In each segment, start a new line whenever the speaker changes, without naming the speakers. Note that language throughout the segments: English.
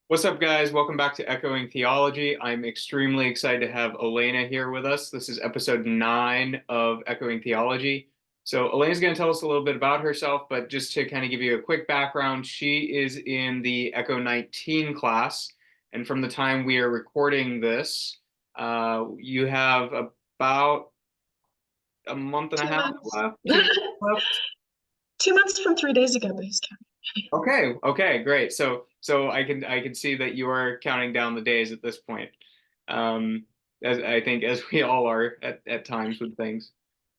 What's up, guys? Welcome back to Echoing Theology. I'm extremely excited to have Elena here with us. This is episode 9 of Echoing Theology. So, Elena's going to tell us a little bit about herself, but just to kind of give you a quick background, she is in the Echo 19 class. And from the time we are recording this, you have about a month and a
Two
half
months.
left. 2 months left.
2 months from 3 days ago, but he's counting.
Okay, great. So I can see that you are counting down the days at this point. Um, as I think as we all are at times with things.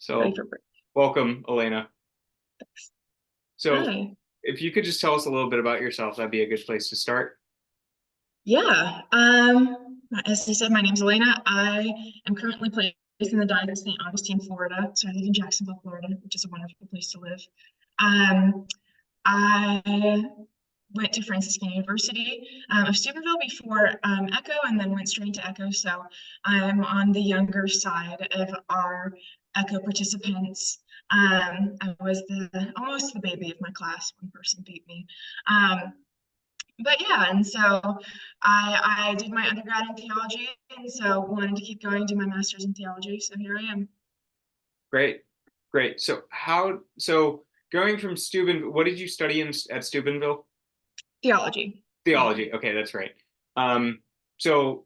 Ready
So
for break.
welcome, Elena. So
Hi.
if you could just tell us a little bit about yourself, that'd be a good place to start.
Yeah. As you said, my name's Elena. I am currently placed in the Diocese of St. Augustine, Florida. So I live in Jacksonville, Florida, which is a wonderful place to live. Um, I went to Franciscan University of Steubenville before Echo, and then went straight to Echo. So I'm on the younger side of our Echo participants. I was almost the baby of my class. One person beat me. But yeah, and so I did my undergrad in theology, and so wanted to keep going, do my master's in theology. So here I am.
Great, great. So going from Steubenville, what did you study at Steubenville?
Theology.
Theology. Okay, that's right. Um, so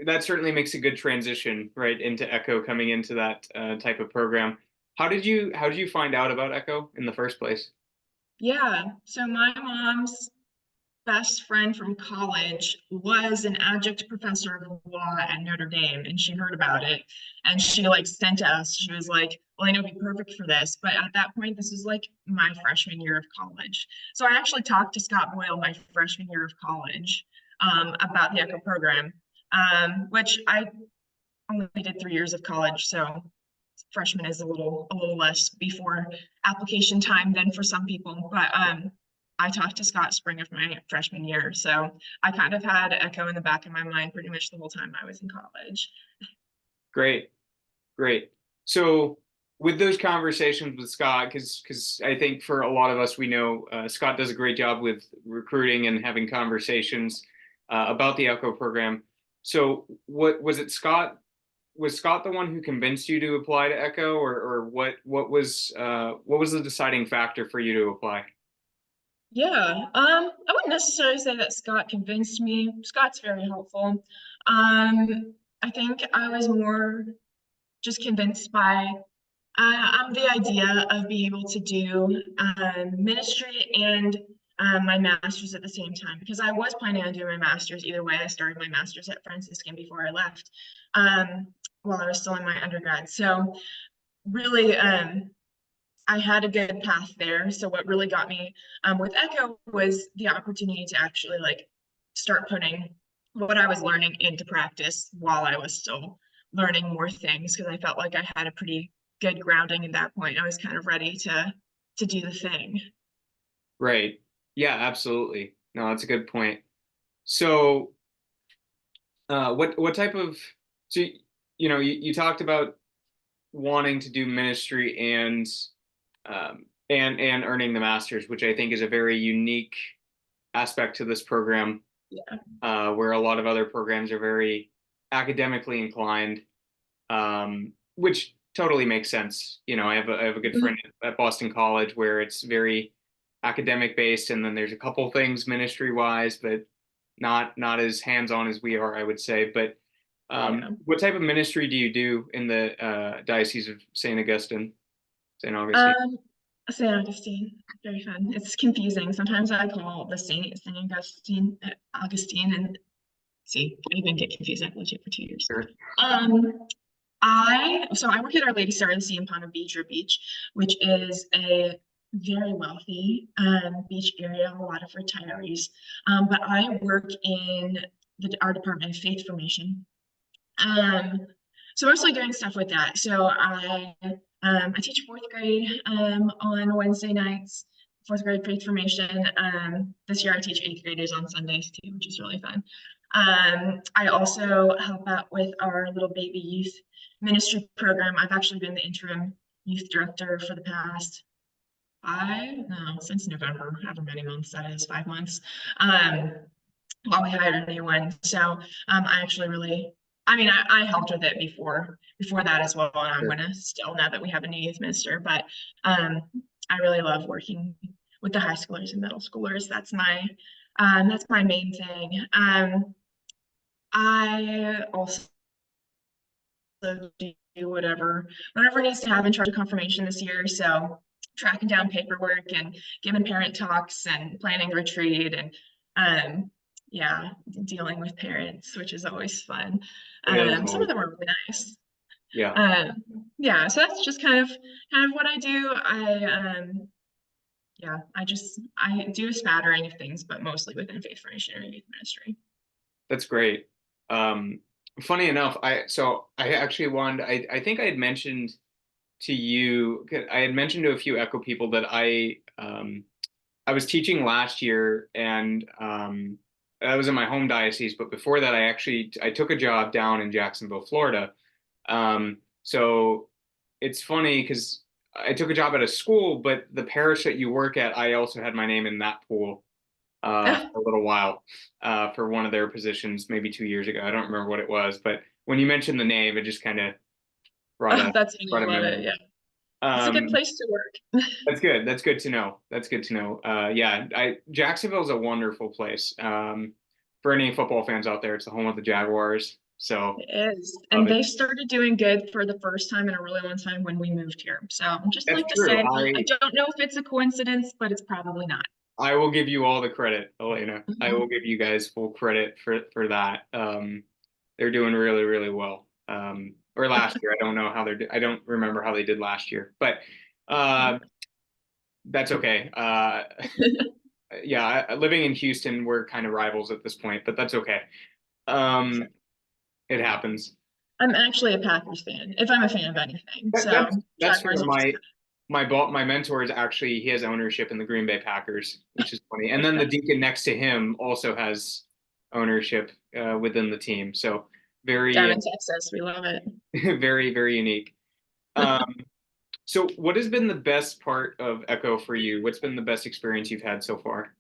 that certainly makes a good transition, right, into Echo coming into that type of program. How did you find out about Echo in the first place?
Yeah. So my mom's best friend from college was an adjunct professor of law at Notre Dame, and she heard about it, and she like sent us. She was like, "Well, I know it'd be perfect for this," but at that point, this was like my freshman year of college. So I actually talked to Scott Boyle my freshman year of college about the ECHO program, which I only did 3 years of college, so freshman is a little less before application time than for some people. But I talked to Scott spring of my freshman year, so I kind of had Echo in the back of my mind pretty much the whole time I was in college.
Great, great. So with those conversations with Scott, because I think for a lot of us, we know Scott does a great job with recruiting and having conversations about the Echo program. So what was it, Scott? Was Scott the one who convinced you to apply to Echo, or what was the deciding factor for you to apply?
Yeah, I wouldn't necessarily say that Scott convinced me. Scott's very helpful. I think I was more just convinced by the idea of being able to do ministry and my master's at the same time, because I was planning on doing my master's either way. I started my master's at Franciscan before I left um, while I was still in my undergrad. So really, I had a good path there. So what really got me with Echo was the opportunity to actually like start putting what I was learning into practice while I was still learning more things, because I felt like I had a pretty good grounding at that point. I was kind of ready to do the thing.
Right. Yeah, absolutely. No, that's a good point. So, what type of so you talked about wanting to do ministry and earning the master's, which I think is a very unique aspect to this program,
Yeah.
where a lot of other programs are very academically inclined, which totally makes sense. I have a good
Mhm.
friend at Boston College where it's very academic based, and then there's a couple things ministry wise, but not as hands on as we are, I would say. But
Yeah.
what type of ministry do you do in the Diocese of St. Augustine, St. Augustine?
Um, St. Augustine, very fun. It's confusing. Sometimes I call the St. Augustine, and see, I even get confused. I've lived here for 2 years.
Sure.
Um, I work at Our Lady Star of the Sea in Ponte Vedra Beach, which is a very wealthy beach area, a lot of retirees. But I work in our Department of Faith Formation. Um, so mostly doing stuff with that. So I teach fourth grade on Wednesday nights, fourth grade faith formation. This year I teach eighth graders on Sundays too, which is really fun. I also help out with our little baby youth ministry program. I've actually been the interim youth director for the past since November, however many months that is, 5 months. Um, while we hired a new one. So I actually really, I mean, I helped with it before that as well, and I'm
Sure.
gonna still now that we have a new youth minister. But um, I really love working with the high schoolers and middle schoolers. That's my main thing. I also do whatever needs to have in charge of confirmation this year. So tracking down paperwork and giving parent talks and planning the retreat and yeah, dealing with parents, which is always fun.
Yeah, that's
Some of
always,
them are really nice.
yeah,
Yeah, so that's just kind of what I do. Yeah, I do a spattering of things, but mostly within faith formation and youth ministry.
that's great. Um, Funny enough, I actually wanted, I think I had mentioned to you, I had mentioned to a few Echo people that I was teaching last year, and that was in my home diocese. But before that, I took a job down in Jacksonville, Florida. So it's funny because I took a job at a school, but the parish that you work at, I also had my name in that pool for a little while for one of their positions, maybe 2 years ago. I don't remember what it was, but when you mentioned the name, it just kind of brought
Oh,
a
that's funny.
brought
I
a
love it.
memory.
Yeah, it's a good
Um,
place to work.
that's good. That's good to know. That's good to know. Yeah, Jacksonville is a wonderful place. For any football fans out there, it's the home of the Jaguars. So
It is.
love
And
it.
they started doing good for the first time in a really long time when we moved here. So I'd just
That's
like to
true.
say, I don't know if it's a coincidence, but it's probably not.
I will give you all the credit, Elena. I will
Mhm.
give you guys full credit for that. They're doing really, really well. Or last year, I don't know how I don't remember how they did last year, but uh, that's okay. Yeah, living in Houston, we're kind of rivals at this point, but that's okay. Um, it happens.
I'm actually a Packers fan, if I'm a fan of anything.
That, that's
So
that's
Jaguars
fair.
are just
My mentor is actually he has ownership in the Green Bay Packers, which is funny. And then the deacon next to him also has ownership within the team. So
down
very
in Texas. We love it.
very very unique. Um, so what has been the best part of Echo for you? What's been the best experience you've had so far?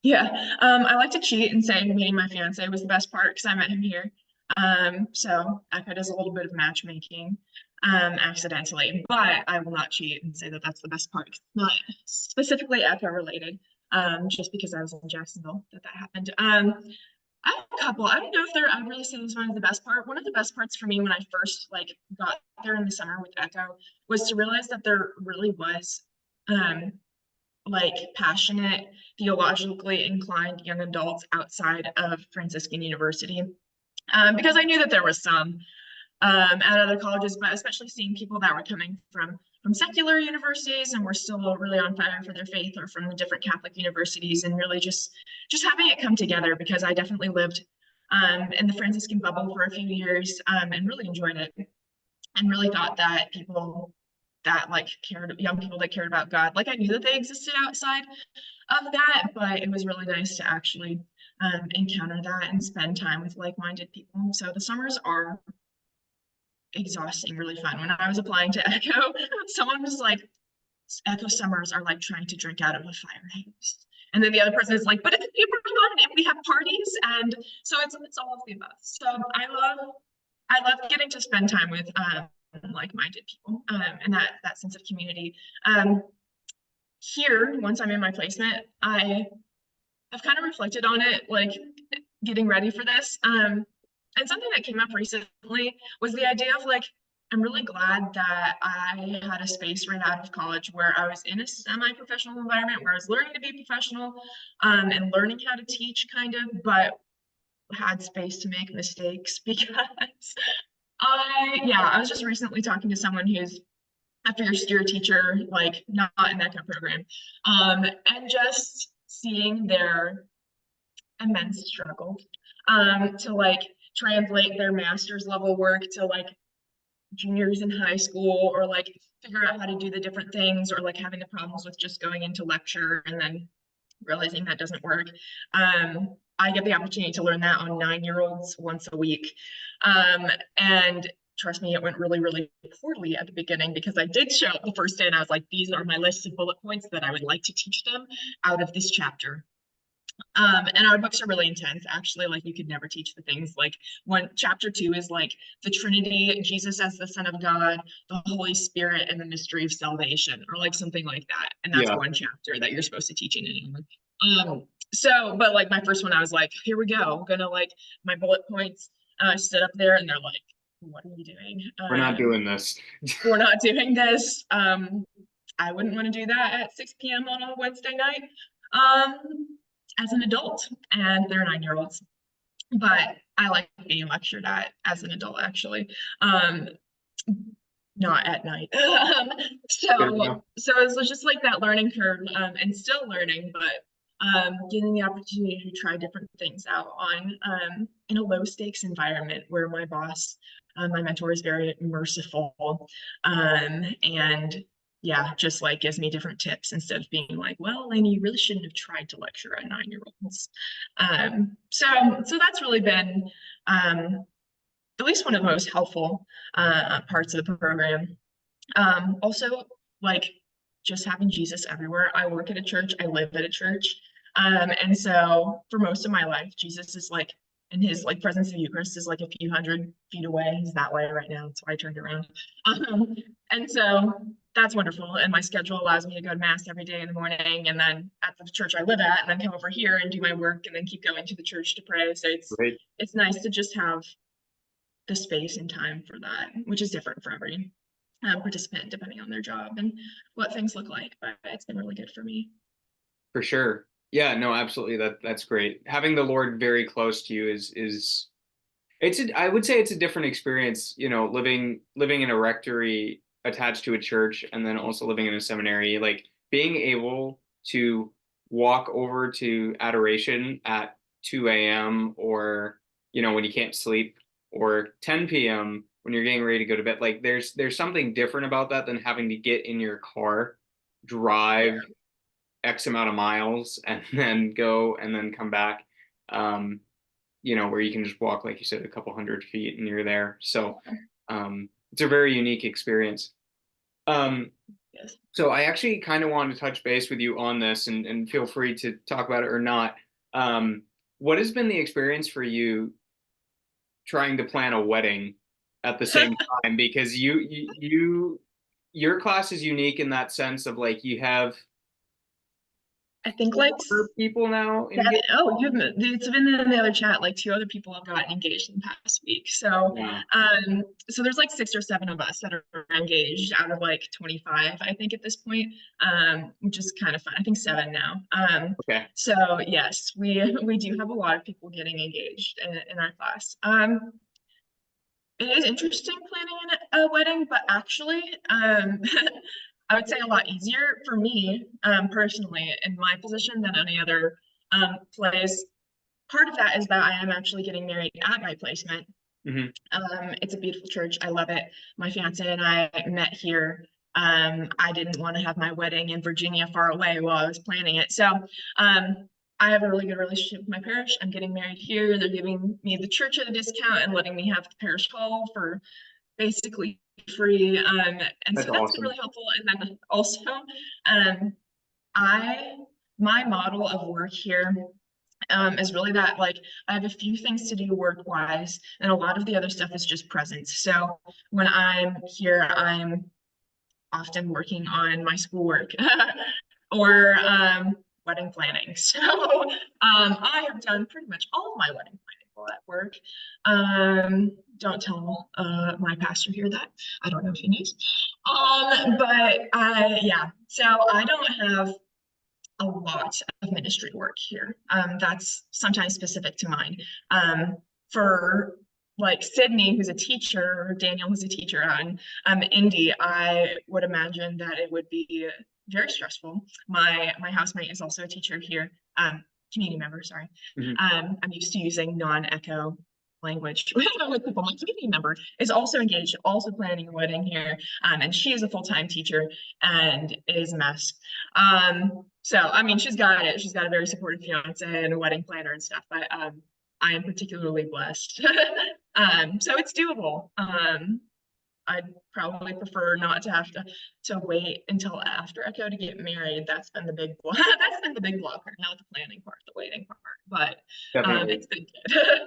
Yeah, I like to cheat and say meeting my fiance was the best part because I met him here. So Echo does a little bit of matchmaking, accidentally, but I will not cheat and say that that's the best part. It's not specifically Echo related, just because I was in Jacksonville that happened. I have a couple. I don't know if I'd really say this one is the best part. One of the best parts for me when I first got there in the summer with Echo was to realize that there really was um passionate, theologically inclined young adults outside of Franciscan University. Because I knew that there was some at other colleges, but especially seeing people that were coming from secular universities and were still really on fire for their faith, or from the different Catholic universities, and really just having it come together. Because I definitely lived in the Franciscan bubble for a few years and really enjoyed it, and really thought that people that young people that cared about God, like I knew that they existed outside of that, but it was really nice to actually encounter that and spend time with like-minded people. So the summers are exhausting, really fun. When I was applying to Echo, someone was like, Echo summers are like trying to drink out of a fire hose. And then the other person is like, but it's super fun and we have parties. And so it's all of the above. So I love getting to spend time with like-minded people and that sense of community. Here, once I'm in my placement, I've kind of reflected on it, like getting ready for this. And something that came up recently was the idea of I'm really glad that I had a space right out of college where I was in a semi-professional environment where I was learning to be professional and learning how to teach kind of, but had space to make mistakes because I was just recently talking to someone who's after your steer teacher, like not in that kind of program, and just seeing their immense struggle to translate their master's level work to juniors in high school, or figure out how to do the different things, or having the problems with just going into lecture and then realizing that doesn't work. I get the opportunity to learn that on 9-year-olds once a week. And trust me, it went really, really poorly at the beginning because I did show up the first day and I was like, these are my list of bullet points that I would like to teach them out of this chapter. And our books are really intense, actually. Like, you could never teach the things. Like, chapter 2 is like the Trinity, Jesus as the Son of God, the Holy Spirit, and the mystery of salvation, or like something like that. And that's
Yeah.
one chapter that you're supposed to teach in an hour. So, but like my first one, I was like, here we go. I'm gonna like my bullet points. I stood up there, and they're like, "What are you doing?
We're not doing this.
We're not doing this." I wouldn't want to do that at 6 p.m. on a Wednesday night. Um, as an adult, and they're 9-year-olds, but I like being lectured at as an adult, actually. Not at night. So it was just like that learning curve, and still learning, but getting the opportunity to try different things out on in a low stakes environment where my boss, my mentor, is very merciful, and yeah, just like gives me different tips instead of being like, well, Elena, you really shouldn't have tried to lecture at 9-year-olds. So that's really been at least one of the most helpful parts of the program. Also, like, just having Jesus everywhere. I work at a church, I live at a church. And so for most of my life, Jesus is like, and his like presence of the Eucharist is like a few hundred feet away. He's that way right now. That's why I turned around. And so that's wonderful. And my schedule allows me to go to mass every day in the morning, and then at the church I live at, and then come over here and do my work, and then keep going to the church to pray. So
Right.
it's nice to just have the space and time for that, which is different for every participant depending on their job and what things look like. But it's been really good for me.
For sure. Yeah, no, absolutely. That's great. Having the Lord very close to you is I would say it's a different experience, living in a rectory attached to a church and then also living in a seminary, like being able to walk over to adoration at 2 a.m. or, when you can't sleep, or 10 p.m. when you're getting ready to go to bed. Like there's something different about that than having to get in your car, drive X amount of miles and then go and then come back. Where you can just walk, like you said, a couple hundred feet and you're there. So it's a very unique experience.
Yes.
So I actually kind of wanted to touch base with you on this, and feel free to talk about it or not. What has been the experience for you trying to plan a wedding at the same time? Because your class is unique in that sense of like you have
I think like
people now
that,
engaged.
it's been in the other chat, like 2 other people have gotten engaged in the past week. So
Yeah.
so there's like 6 or 7 of us that are engaged out of like 25, I think, at this point, which is kind of fun. I think 7 now.
Okay.
So yes, we do have a lot of people getting engaged in our class. It is interesting planning a wedding, but actually, I would say a lot easier for me, personally, in my position than any other place. Part of that is that I am actually getting married at my placement.
Mm-hmm.
It's a beautiful church. I love it. My fiance and I met here. I didn't want to have my wedding in Virginia far away while I was planning it. So I have a really good relationship with my parish. I'm getting married here. They're giving me the church at a discount and letting me have the parish hall for basically free. And
That's
so that's been
awesome.
really helpful. And then also, my model of work here is really that, like, I have a few things to do work-wise, and a lot of the other stuff is just presence. So when I'm here, I'm often working on my schoolwork or wedding planning. So I have done pretty much all of my wedding planning while at work. Don't tell my pastor here that. I don't know if he knows. Yeah, so I don't have a lot of ministry work here. That's sometimes specific to mine. For like Sydney, who's a teacher, or Daniel, who's a teacher on Indy, I would imagine that it would be very stressful. My housemate is also a teacher here, community member, sorry.
Mm-hmm.
I'm used to using non-echo language with people. My community member is also engaged, also planning a wedding here, and she is a full-time teacher, and it is a mess. So I mean, she's got it. She's got a very supportive fiance and a wedding planner and stuff, but I am particularly blessed. So it's doable. I'd probably prefer not to have to wait until after Echo to get married. That's been the big that's been the big blocker, not the planning part, the waiting part. But
Definitely.
it's been good.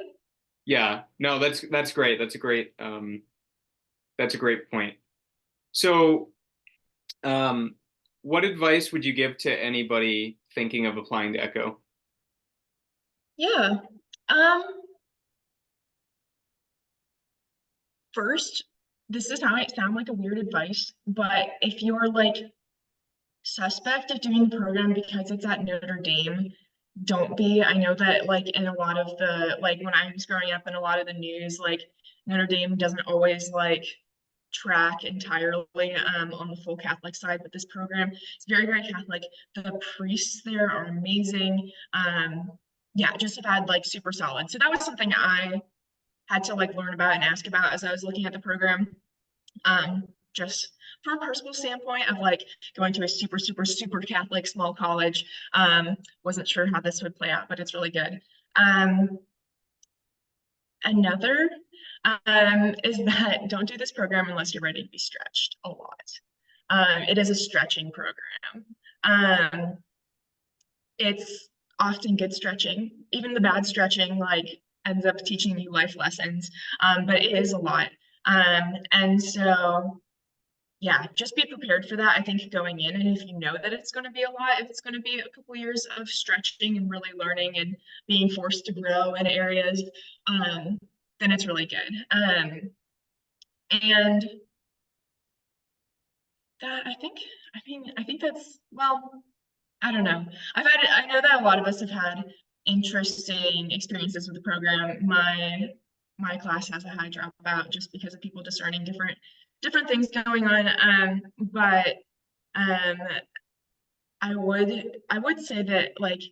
Yeah, no, that's great. That's a great point. So, what advice would you give to anybody thinking of applying to Echo?
Yeah. Um, First, this is might sound like a weird advice, but if you're like suspect of doing the program because it's at Notre Dame, don't be. I know that like in a lot of the like when I was growing up in a lot of the news, like Notre Dame doesn't always like track entirely on the full Catholic side, but this program is very, very Catholic. The priests there are amazing. Yeah, just have had like super solid. So that was something I had to like learn about and ask about as I was looking at the program. Just from a personal standpoint of like going to a super, super, super Catholic small college. Wasn't sure how this would play out, but it's really good. Another is that don't do this program unless you're ready to be stretched a lot. It is a stretching program. It's often good stretching. Even the bad stretching like ends up teaching you life lessons, but it is a lot. And so yeah, just be prepared for that, I think, going in. And if you know that it's going to be a lot, if it's going to be a couple years of stretching and really learning and being forced to grow in areas, then it's really good. And that I think that's, well, I don't know. I know that a lot of us have had interesting experiences with the program. My class has a high dropout just because of people discerning different things going on. But um, I would say that like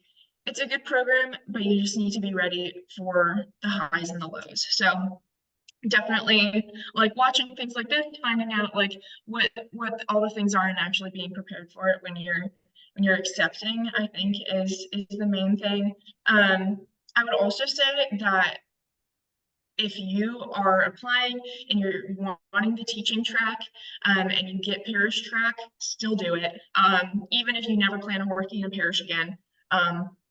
it's a good program, but you just need to be ready for the highs and the lows. So definitely like watching things like this, finding out like what all the things are and actually being prepared for it when you're accepting, I think is the main thing. I would also say that if you are applying and you're wanting the teaching track and you get parish track, still do it. Even if you never plan on working in a parish again.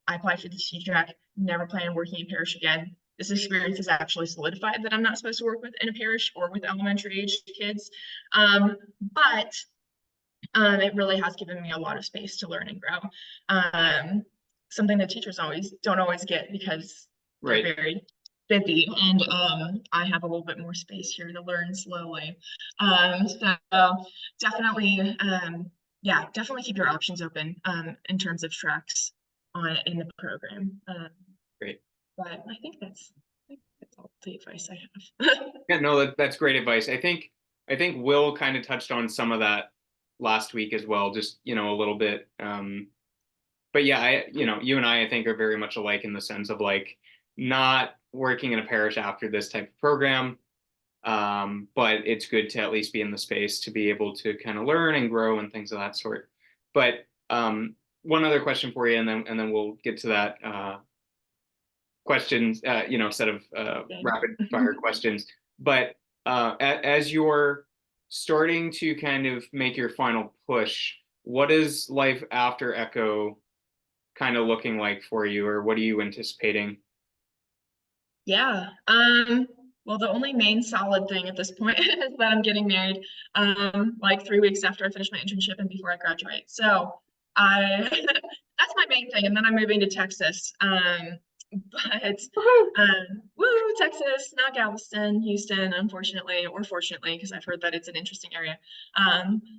I applied for the teaching track, never plan on working in parish again. This experience has actually solidified that I'm not supposed to work with in a parish or with elementary age kids. But it really has given me a lot of space to learn and grow. Something that teachers don't always get because they're very busy, and I have a little bit more space here to learn slowly. So definitely, yeah, definitely keep your options open in terms of tracks in the program.
Great.
But I think that's all the advice I have.
Yeah, no, that's great advice. I think Will kind of touched on some of that last week as well, just a little bit. But yeah, you and I think are very much alike in the sense of like not working in a parish after this type of program. But it's good to at least be in the space to be able to kind of learn and grow and things of that sort. But one other question for you, and then we'll get to that questions, set of rapid fire questions. But as you're starting to kind of make your final push, what is life after Echo kind of looking like for you, or what are you anticipating?
Yeah. Well, the only main solid thing at this point is that I'm getting married like 3 weeks after I finish my internship and before I graduate. So I that's my main thing. And then I'm moving to Texas. But woo, Texas, not Galveston, Houston, unfortunately, or fortunately, because I've heard that it's an interesting area.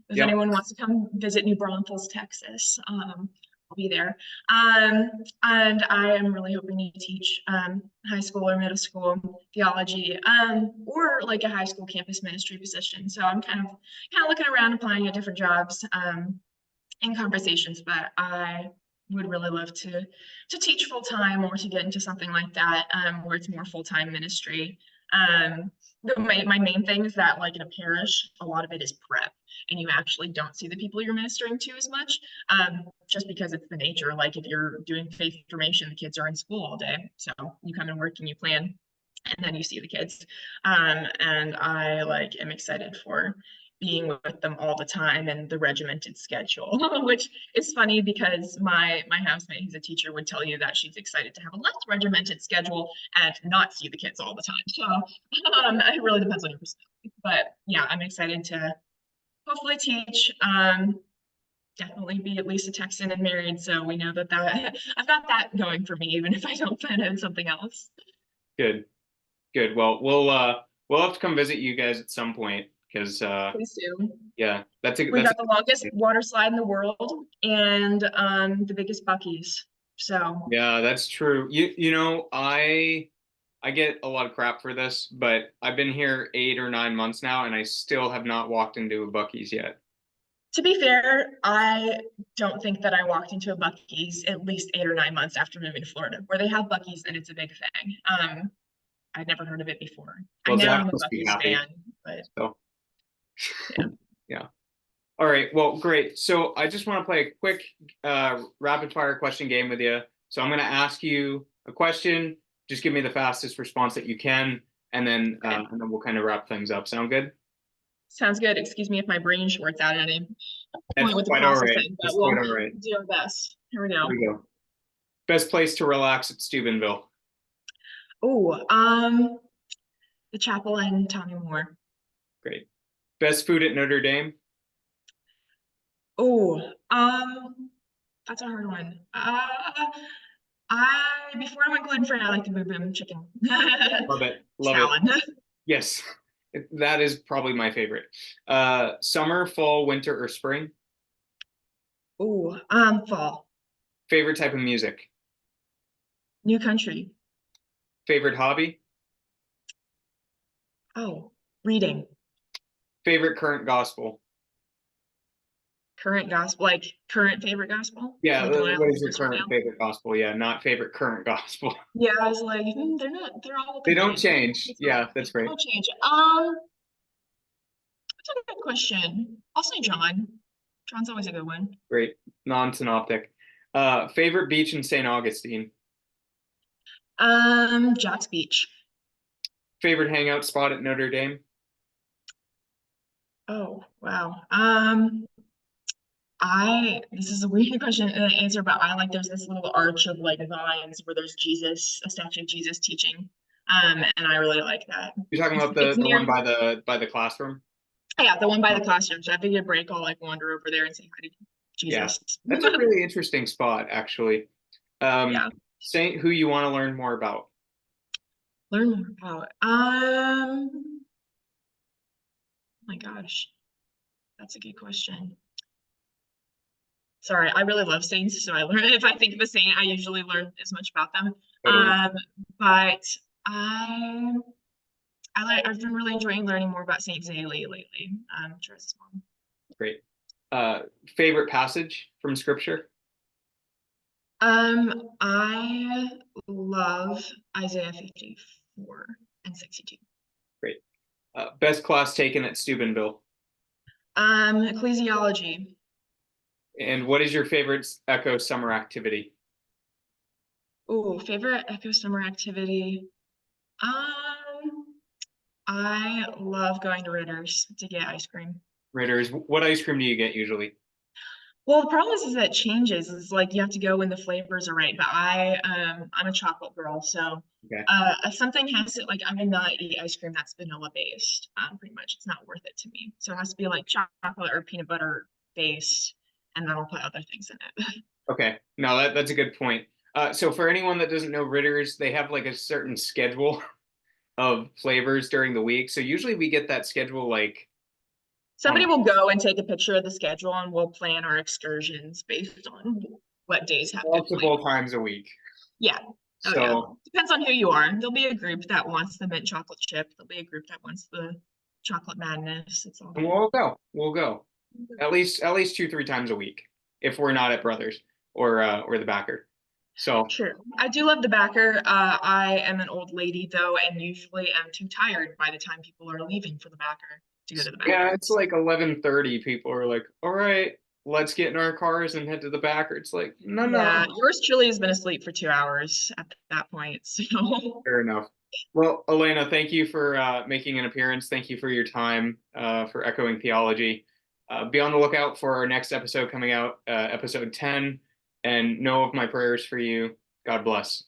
If anyone wants to come visit New Braunfels, Texas, I'll be there. And I am really hoping to teach high school or middle school theology, or like a high school campus ministry position. So I'm kind of looking around, applying at different jobs in conversations, but I would really love to teach full time or to get into something like that where it's more full time ministry. My main thing is that like in a parish, a lot of it is prep, and you actually don't see the people you're ministering to as much, just because it's the nature. Like if you're doing faith formation, the kids are in school all day, so you come and work and you plan. and then you see the kids. And I like am excited for being with them all the time and the regimented schedule, which is funny because my housemate, who's a teacher, would tell you that she's excited to have a less regimented schedule and not see the kids all the time. So it really depends on your personality. But yeah, I'm excited to hopefully teach. Definitely be at least a Texan and married, so we know that I've got that going for me, even if I don't plan out something else.
Good, good. Well, we'll have to come visit you guys at some point because
Please do.
yeah,
We got the longest water slide in the world and the biggest Buc-ee's. So
yeah, that's true. You know, I get a lot of crap for this, but I've been here 8 or 9 months now, and I still have not walked into a Buc-ee's yet.
to be fair, I don't think that I walked into a Buc-ee's at least 8 or 9 months after moving to Florida, where they have Buc-ee's and it's a big thing. I'd never heard of it before. I
Well,
know
Zach
I'm a
must be
Buc-ee's
happy.
fan, but
So
yeah.
yeah. All right. Well, great. So I just want to play a quick rapid fire question game with you. So I'm going to ask you a question. Just give me the fastest response that you can, and then we'll kind of wrap things up. Sound good?
Sounds good. Excuse me if my brain shorts out at any
That's
point with the
quite all right.
processing, but
That's
we'll
quite all right.
do our best. Here we go.
Here we go. Best place to relax at Steubenville.
Oh, the chapel and Tommy Moore.
Great. Best food at Notre Dame.
Oh, that's a hard one. I before I went gluten-free, I like the boom boom chicken.
Love it. Love
Salad.
it. Yes. That is probably my favorite. Summer, fall, winter, or spring?
Oh, fall.
Favorite type of music?
New country.
Favorite hobby?
Oh, reading.
Favorite current gospel?
Current gospel, like current favorite gospel?
Yeah,
Like the one I
what is
listen
your
to right
current
now?
favorite gospel? Yeah, not favorite current gospel.
Yeah, I was like, they're all
They
the
don't
same.
change.
It's
Yeah,
all,
that's great.
I'll change it. That's a good question. I'll say John. John's always a good one.
Great. Non-synoptic. Favorite beach in St. Augustine?
Jack's Beach.
Favorite hangout spot at Notre Dame?
Oh, wow. This is a weird question to answer, but I like there's this little arch of like vines where there's Jesus, a statue of Jesus teaching. And I really like that.
You're talking about
It's
the
near,
one by the classroom?
yeah, the one by the classroom. So if I get a break, I'll like wander over there and say hi to
Yeah,
Jesus.
that's a really interesting spot, actually.
Yeah,
Saint who you want to learn more about?
learn more about. My gosh, that's a good question. Sorry, I really love saints, so I learn if I think of a saint, I usually learn as much about them.
Totally.
But I've been really enjoying learning more about Saint Zélie lately. Teresa's mom.
Great. Favorite passage from Scripture?
I love Isaiah 54 and 62.
Great. Best class taken at Steubenville?
Ecclesiology.
And what is your favorite Echo summer activity?
Oh, favorite Echo summer activity. I love going to Ritter's to get ice cream.
Raiders, what ice cream do you get usually?
Well, the problem is that it changes. It's like you have to go when the flavors are right. But I'm a chocolate girl, so
Okay.
something has to like I will not eat ice cream that's vanilla based. Pretty much, it's not worth it to me. So it has to be like chocolate or peanut butter based, and then I'll put other things in it.
Okay. No, that's a good point. So for anyone that doesn't know Ritter's, they have like a certain schedule of flavors during the week. So usually we get that schedule like
Somebody will go and take a picture of the schedule, and we'll plan our excursions based on what days have good
multiple
flavor.
times a week.
Yeah. Oh,
So
yeah. Depends on who you are. There'll be a group that wants the mint chocolate chip. There'll be a group that wants the chocolate madness. It's all good.
we'll go. We'll go. At least 2-3 times a week if we're not at Brothers or the Backer. So
Sure. I do love the Backer. I am an old lady though, and usually am too tired by the time people are leaving for the Backer to go to the Backer.
yeah, it's like 11:30. People are like, all right, let's get in our cars and head to the back, or it's like, no,
Yeah,
no.
yours truly has been asleep for 2 hours at that point. So
Fair enough. Well, Elena, thank you for making an appearance. Thank you for your time for Echoing Theology. Be on the lookout for our next episode coming out, episode 10, and know of my prayers for you. God bless.